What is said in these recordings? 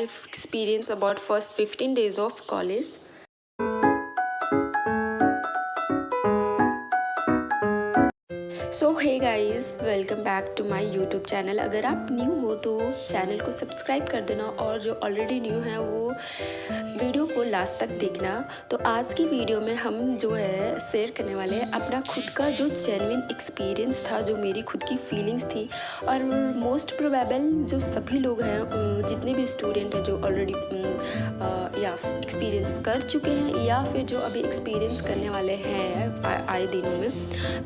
life experience about first 15 days of college. So hey guys, welcome back to my YouTube channel. अगर आप new हो तो channel को subscribe कर देना और जो ऑलरेडी न्यू है वो वीडियो को लास्ट तक देखना। तो आज की वीडियो में हम जो है शेयर करने वाले हैं अपना खुद का जो जेन्युइन एक्सपीरियंस था, जो मेरी खुद की फीलिंग्स थी। और मोस्ट प्रोबेबल जो सभी लोग हैं, जितने भी स्टूडेंट हैं जो ऑलरेडी या एक्सपीरियंस कर चुके हैं या फिर जो अभी एक्सपीरियंस करने वाले हैं आए दिनों में,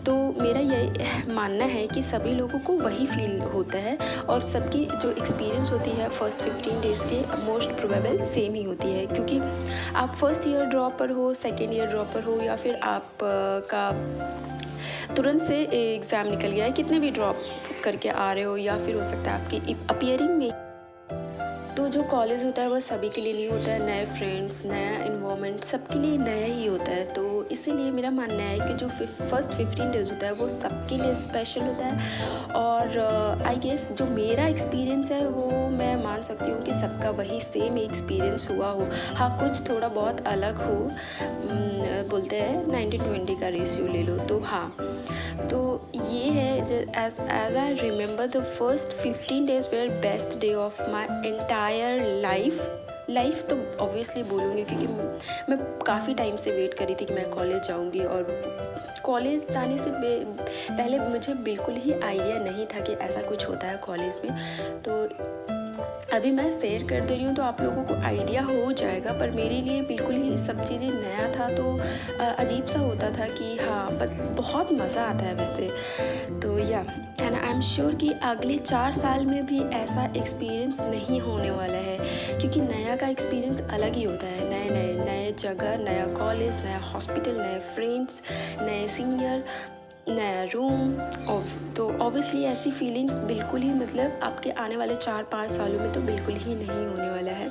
तो मेरा ये मानना है कि सभी लोगों को वही फील होता है और सबकी जो एक्सपीरियंस होती है फर्स्ट 15 डेज़ के मोस्ट प्रोबेबल सेम ही होती है। क्योंकि आप फर्स्ट ईयर ड्रॉपर हो, सेकेंड ईयर ड्रॉपर हो, या फिर आप का तुरंत से एग्ज़ाम निकल गया है, कितने भी ड्रॉप करके आ रहे हो, या फिर हो सकता है आपकी अपीयरिंग में। तो जो कॉलेज होता है वह सभी के लिए नहीं होता है। नए फ्रेंड्स, नया इन्वायरमेंट सबके लिए नया ही होता है। तो इसीलिए मेरा मानना है कि जो फर्स्ट 15 डेज़ होता है वो सबके लिए स्पेशल होता है। और आई गेस जो मेरा एक्सपीरियंस है वो मैं मान सकती हूँ कि सबका वही सेम एक्सपीरियंस हुआ हो। हाँ, कुछ थोड़ा बहुत अलग हो, बोलते हैं 90-20 का रेशियो ले लो। तो हाँ, तो ये है as I remember the first 15 days were best day of my entire life. तो ऑब्वियसली बोलूँगी क्योंकि मैं काफ़ी टाइम से वेट करी थी कि मैं कॉलेज जाऊँगी। और कॉलेज जाने से पहले मुझे बिल्कुल ही आइडिया नहीं था कि ऐसा कुछ होता है कॉलेज में। तो अभी मैं शेयर कर दे रही हूँ तो आप लोगों को आइडिया हो जाएगा, पर मेरे लिए बिल्कुल ही सब चीज़ें नया था। तो अजीब सा होता था कि हाँ, बस बहुत मज़ा आता है वैसे। तो या एंड आई एम श्योर कि अगले 4 साल में भी ऐसा एक्सपीरियंस नहीं होने वाला है, क्योंकि नया का एक्सपीरियंस अलग ही होता है। नए जगह, नया कॉलेज, नया हॉस्पिटल, नए फ्रेंड्स, नए सीनियर, नया रूम। और तो ऑब्वियसली ऐसी फीलिंग्स बिल्कुल ही मतलब आपके आने वाले 4-5 सालों में तो बिल्कुल ही नहीं होने वाला है।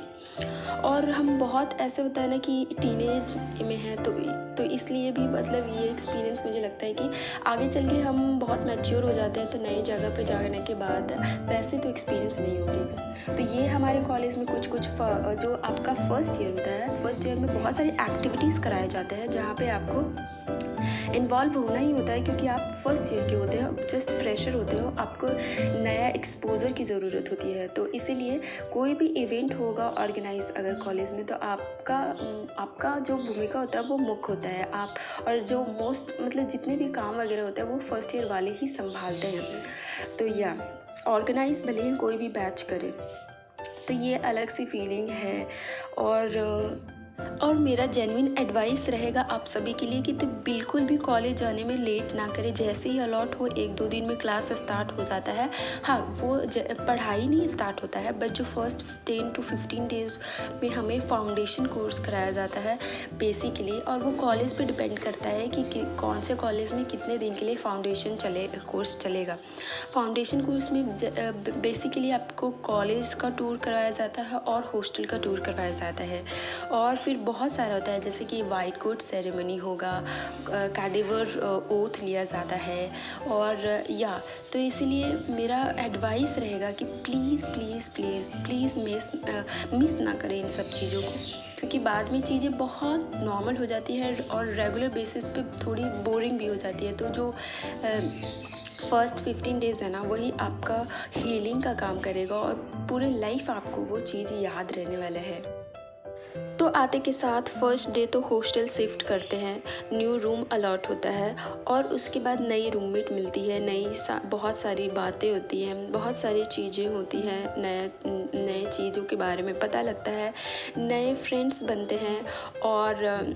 और हम बहुत ऐसे होता है ना कि टीनेज में है, तो इसलिए भी मतलब ये एक्सपीरियंस मुझे लगता है कि आगे चल के हम बहुत मैच्योर हो जाते हैं। तो नई जगह पे जाने के बाद वैसे तो एक्सपीरियंस नहीं होती। तो ये हमारे कॉलेज में कुछ जो आपका फर्स्ट ईयर होता है, फर्स्ट ईयर में बहुत सारी एक्टिविटीज़ कराए जाते हैं जहाँ पे आपको इन्वॉल्व होना ही होता है, क्योंकि आप फर्स्ट ईयर के होते हो, जस्ट फ्रेशर होते हो, आपको नया एक्सपोजर की ज़रूरत होती है। तो इसीलिए कोई भी इवेंट होगा ऑर्गेनाइज अगर कॉलेज में, तो आपका जो भूमिका होता है वो मुख्य होता है। आप और जो मोस्ट मतलब जितने भी काम वगैरह होते हैं वो फर्स्ट ईयर वाले ही संभालते हैं। तो या ऑर्गेनाइज भले ही कोई भी बैच करे, तो ये अलग सी फीलिंग है। और मेरा जेन्युइन एडवाइस रहेगा आप सभी के लिए कि तो बिल्कुल भी कॉलेज जाने में लेट ना करें। जैसे ही अलॉट हो 1-2 दिन में क्लास स्टार्ट हो जाता है। हाँ, वो पढ़ाई नहीं स्टार्ट होता है, बट जो फर्स्ट 10 to 15 डेज़ में हमें फाउंडेशन कोर्स कराया जाता है बेसिकली। और वो कॉलेज पे डिपेंड करता है कि कौन से कॉलेज में कितने दिन के लिए फाउंडेशन कोर्स चलेगा। फाउंडेशन कोर्स में बेसिकली आपको कॉलेज का टूर कराया जाता है और हॉस्टल का टूर करवाया जाता है। और फिर बहुत सारा होता है, जैसे कि वाइट कोट सेरेमनी होगा, कैडेवर ओथ लिया जाता है। और या तो इसीलिए मेरा एडवाइस रहेगा कि please please please please miss ना करें इन सब चीज़ों को, क्योंकि बाद में चीज़ें बहुत नॉर्मल हो जाती है और रेगुलर बेसिस पे थोड़ी बोरिंग भी हो जाती है। तो जो फर्स्ट 15 डेज़ है ना, वही आपका हीलिंग का काम करेगा और पूरे लाइफ आपको वो चीज़ याद रहने वाला है। तो आते के साथ फर्स्ट डे तो हॉस्टल शिफ्ट करते हैं, न्यू रूम अलॉट होता है और उसके बाद नई रूममेट मिलती है, बहुत सारी बातें होती हैं, बहुत सारी चीज़ें होती हैं, नए चीज़ों के बारे में पता लगता है, नए फ्रेंड्स बनते हैं। और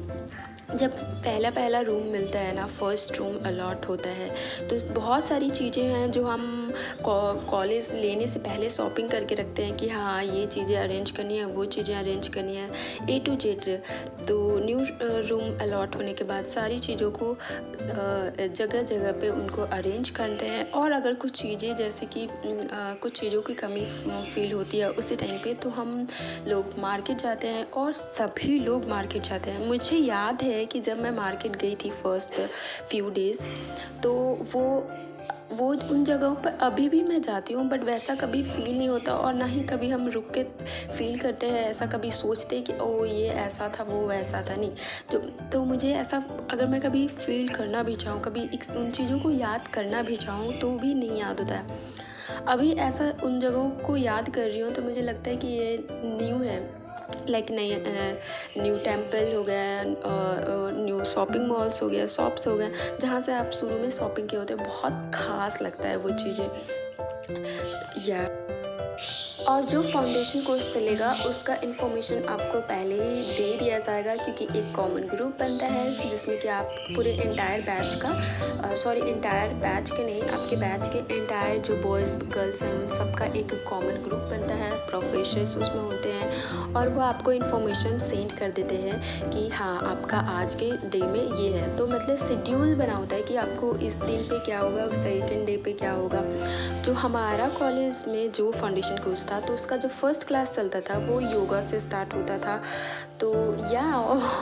जब पहला रूम मिलता है ना, फर्स्ट रूम अलॉट होता है, तो बहुत सारी चीज़ें हैं जो हम कॉलेज लेने से पहले शॉपिंग करके रखते हैं कि हाँ, ये चीज़ें अरेंज करनी है, वो चीज़ें अरेंज करनी है, A to Z। तो न्यू रूम अलॉट होने के बाद सारी चीज़ों को जगह जगह पे उनको अरेंज करते हैं। और अगर कुछ चीज़ें जैसे कि कुछ चीज़ों की कमी फील होती है उसी टाइम पे, तो हम लोग मार्केट जाते हैं और सभी लोग मार्केट जाते हैं। मुझे याद है कि जब मैं मार्केट गई थी फर्स्ट फ्यू डेज़, तो वो वो उन जगहों पर अभी भी मैं जाती हूँ, बट वैसा कभी फ़ील नहीं होता और ना ही कभी हम रुक के फ़ील करते हैं, ऐसा कभी सोचते हैं कि ओ ये ऐसा था वो वैसा था, नहीं। तो मुझे ऐसा अगर मैं कभी फ़ील करना भी चाहूँ, कभी उन चीज़ों को याद करना भी चाहूँ तो भी नहीं याद होता है। अभी ऐसा उन जगहों को याद कर रही हूँ तो मुझे लगता है कि ये न्यू है, लाइक नई न्यू टेम्पल हो गया, न्यू शॉपिंग मॉल्स हो गया, शॉप्स हो गए, जहाँ से आप शुरू में शॉपिंग किए होते हैं। बहुत ख़ास लगता है वो चीज़ें या। और जो फाउंडेशन कोर्स चलेगा उसका इन्फॉर्मेशन आपको पहले ही दे दिया जाएगा, क्योंकि एक कॉमन ग्रुप बनता है जिसमें कि आप पूरे एंटायर बैच का एंटायर बैच के नहीं, आपके बैच के एंटायर जो बॉयज़ गर्ल्स हैं उन सबका एक कॉमन ग्रुप बनता है। प्रोफेसर्स उसमें होते हैं और वो आपको इन्फॉर्मेशन सेंड कर देते हैं कि हाँ आपका आज के डे में ये है। तो मतलब शेड्यूल बना होता है कि आपको इस दिन पे क्या होगा, उस सेकेंड डे पे क्या होगा। जो हमारा कॉलेज में जो फाउंडेशन कोर्स था तो उसका जो फर्स्ट क्लास चलता था वो योगा से स्टार्ट होता था। तो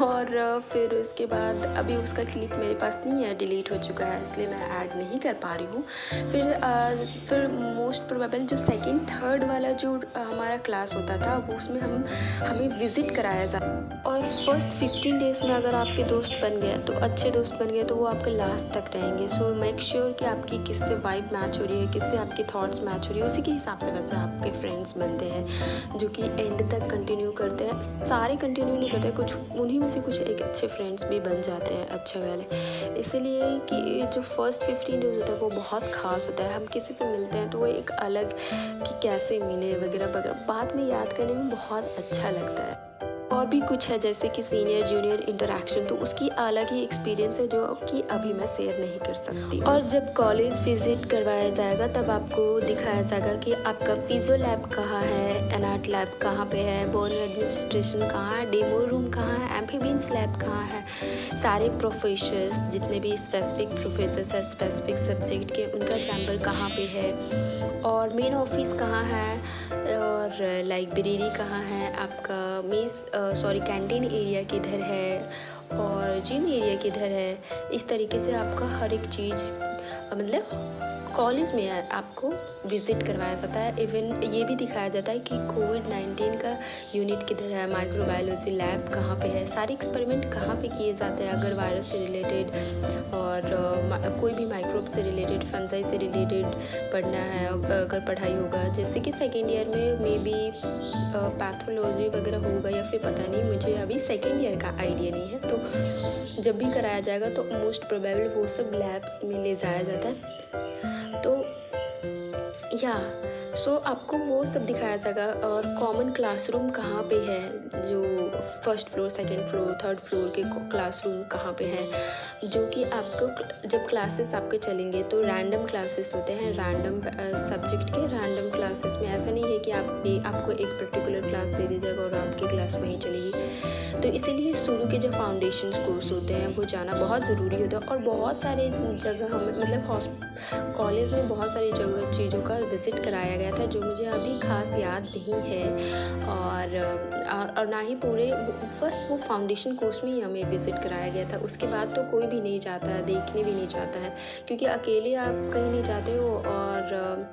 और फिर उसके बाद अभी उसका क्लिप मेरे पास नहीं है, डिलीट हो चुका है, इसलिए मैं ऐड नहीं कर पा रही हूँ। फिर मोस्ट प्रोबेबल जो सेकंड थर्ड वाला जो हमारा क्लास होता था वो उसमें हमें विज़िट कराया था। और फर्स्ट 15 डेज़ में अगर आपके दोस्त बन गए तो अच्छे दोस्त बन गए तो वो आपके लास्ट तक रहेंगे। सो मेक श्योर कि आपकी किससे वाइब मैच हो रही है, किससे आपकी थॉट्स मैच हो रही है, उसी के हिसाब से वैसे आपके फ्रेंड्स बनते हैं जो कि एंड तक कंटिन्यू करते हैं। सारे कंटिन्यू नहीं करते, कुछ उन्हीं में से कुछ एक अच्छे फ्रेंड्स भी बन जाते हैं अच्छे वाले। इसलिए कि जो फर्स्ट 15 डेज होता है वो बहुत ख़ास होता है। हम किसी से मिलते हैं तो वो एक अलग कि कैसे मिले वगैरह वगैरह बाद में याद करने में बहुत अच्छा लगता है। और भी कुछ है जैसे कि सीनियर जूनियर इंटरेक्शन, तो उसकी अलग ही एक्सपीरियंस है जो कि अभी मैं शेयर नहीं कर सकती। और जब कॉलेज विजिट करवाया जाएगा तब आपको दिखाया जाएगा कि आपका फिजियो लैब कहाँ है, एनाट लैब कहाँ पे है, बोर्ड एडमिनिस्ट्रेशन कहाँ है, डेमो रूम कहाँ है, एम्फीबियंस लैब कहाँ है। सारे प्रोफेसर्स जितने भी स्पेसिफिक प्रोफेसर्स हैं स्पेसिफिक सब्जेक्ट के, उनका चैम्बर कहाँ पे है और मेन ऑफिस कहाँ है और लाइब्रेरी कहाँ है, आपका कैंटीन एरिया किधर है और जिम एरिया किधर है। इस तरीके से आपका हर एक चीज़ मतलब कॉलेज में आपको विज़िट करवाया जाता है। इवन ये भी दिखाया जाता है कि कोविड-19 का यूनिट किधर है, माइक्रोबायोलॉजी लैब कहाँ पे है, सारे एक्सपेरिमेंट कहाँ पे किए जाते हैं अगर वायरस से रिलेटेड और कोई भी माइक्रोब से रिलेटेड, फंजाई से रिलेटेड पढ़ना है अगर पढ़ाई होगा। जैसे कि सेकेंड ईयर में मे बी पैथोलॉजी वगैरह होगा या फिर पता नहीं, मुझे अभी सेकेंड ईयर का आइडिया नहीं है। तो जब भी कराया जाएगा तो मोस्ट प्रोबेबल वो सब लैब्स में ले जाया जाता है। तो सो आपको वो सब दिखाया जाएगा। और कॉमन क्लासरूम कहाँ पे है, जो first floor second floor third floor के क्लासरूम कहाँ पे है, जो कि आपको जब क्लासेस आपके चलेंगे तो रैंडम क्लासेस होते हैं, रैंडम सब्जेक्ट के रैंडम क्लासेस में ऐसा नहीं है कि आपको एक पर्टिकुलर क्लास दे दी जाएगा और आपकी क्लास वहीं चलेगी। तो इसीलिए शुरू के जो फाउंडेशन कोर्स होते हैं वो जाना बहुत ज़रूरी होता है। और बहुत सारे जगह हमें मतलब कॉलेज में बहुत सारी जगह चीज़ों का विज़िट कराया गया था जो मुझे अभी खास याद नहीं है। और ना ही पूरे फर्स्ट वो फाउंडेशन कोर्स में ही हमें विज़िट कराया गया था। उसके बाद तो कोई भी नहीं जाता है, देखने भी नहीं चाहता है, क्योंकि अकेले आप कहीं नहीं जाते हो और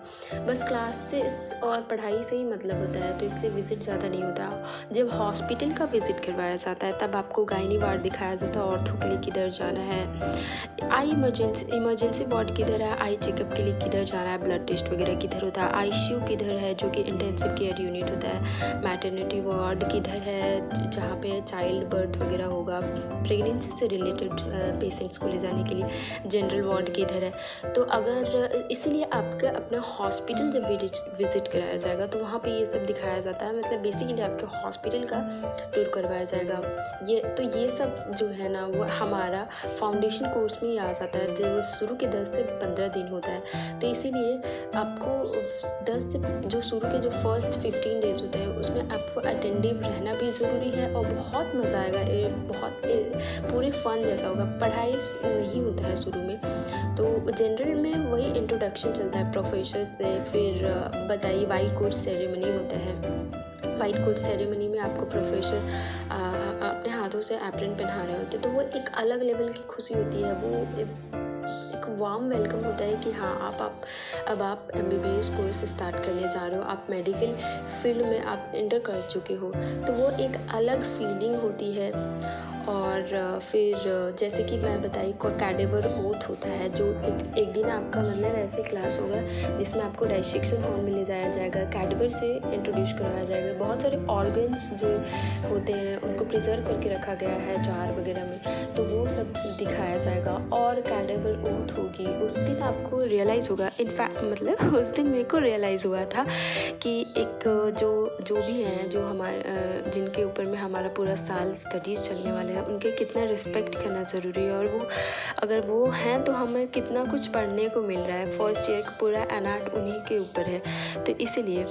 बस क्लास से और पढ़ाई से ही मतलब होता है, तो इसलिए विज़िट ज़्यादा नहीं होता। जब हॉस्पिटल का विज़िट करवाया जाता है तब आपको गायनी वार्ड दिखाया जाता है, ऑर्थो के लिए किधर जाना है, आई इमरजेंसी वार्ड किधर है, आई चेकअप के लिए किधर जाना है, ब्लड टेस्ट वगैरह किधर होता है, ICU किधर है जो कि इंटेंसिव केयर यूनिट होता है, मैटरनिटी वार्ड किधर है जहाँ पे चाइल्ड बर्थ वगैरह होगा, प्रेगनेंसी से रिलेटेड पेशेंट्स को ले जाने के लिए जनरल वार्ड किधर है। तो अगर इसीलिए आपका अपना हॉस्पिटल जब विज़िट कराया जाएगा तो वहाँ पे ये सब दिखाया जाता है, मतलब बेसिकली आपके हॉस्पिटल का टूर करवाया जाएगा। ये सब जो है ना वो हमारा फाउंडेशन कोर्स में ही आ जाता है, जो शुरू के 10 से 15 दिन होता है। तो इसीलिए आपको 10 से जो शुरू के जो फर्स्ट 15 डेज होते हैं उसमें आपको अटेंटिव रहना भी ज़रूरी है और बहुत मज़ा आएगा, बहुत पूरे फन जैसा होगा। पढ़ाई नहीं होता है शुरू में, तो जनरल में वही इंट्रोडक्शन चलता है प्रोफेसर से, फिर बताइए वाइट कोट सेरेमनी होता है। वाइट कोट सेरेमनी में आपको प्रोफेसर अपने हाथों से एप्रन पहना रहे होते हैं, तो वो एक अलग लेवल की खुशी होती है, वो एक वार्म वेलकम होता है कि हाँ अब आप MBBS कोर्स स्टार्ट करने जा रहे हो, आप मेडिकल फील्ड में आप एंटर कर चुके हो, तो वो एक अलग फीलिंग होती है। और फिर जैसे कि मैं बताई को कैडेवर ओथ होता है, जो एक दिन आपका मतलब ऐसे क्लास होगा जिसमें आपको डाइसेक्शन हॉल में ले जाया जाएगा, कैडेवर से इंट्रोड्यूस करवाया जाएगा। बहुत सारे ऑर्गन्स जो होते हैं उनको प्रिजर्व करके रखा गया है जार वगैरह में, तो वो सब दिखाया जाएगा। और कैडेवर ओथ होगी उस दिन आपको रियलाइज़ होगा, इनफैक्ट मतलब उस दिन मेरे को रियलाइज़ हुआ था कि एक जो भी हैं, जो हमारे जिनके ऊपर में हमारा पूरा साल स्टडीज़ चलने वाले हैं, उनके कितना रिस्पेक्ट करना ज़रूरी है। और वो अगर वो हैं तो हमें कितना कुछ पढ़ने को मिल रहा है। फर्स्ट ईयर का पूरा एनाट उन्हीं के ऊपर है, तो इसीलिए।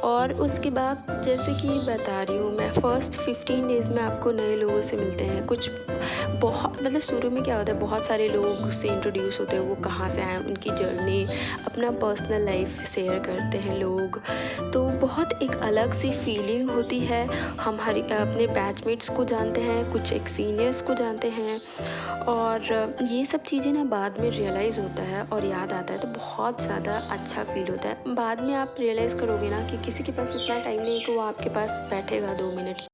और उसके बाद जैसे कि बता रही हूँ मैं, फ़र्स्ट 15 डेज़ में आपको नए लोगों से मिलते हैं। कुछ बहुत मतलब शुरू में क्या होता है, बहुत सारे लोग से इंट्रोड्यूस होते हैं, वो कहाँ से आए, उनकी जर्नी, अपना पर्सनल लाइफ शेयर करते हैं लोग, तो बहुत एक अलग सी फीलिंग होती है। हम अपने बैचमेट्स को जानते हैं, कुछ एक सीनियर्स को जानते हैं, और ये सब चीज़ें ना बाद में रियलाइज़ होता है और याद आता है, तो बहुत ज़्यादा अच्छा फील होता है। बाद में आप रियलाइज़ करोगे ना कि किसी के पास इतना टाइम नहीं है कि वो आपके पास बैठेगा 2 मिनट।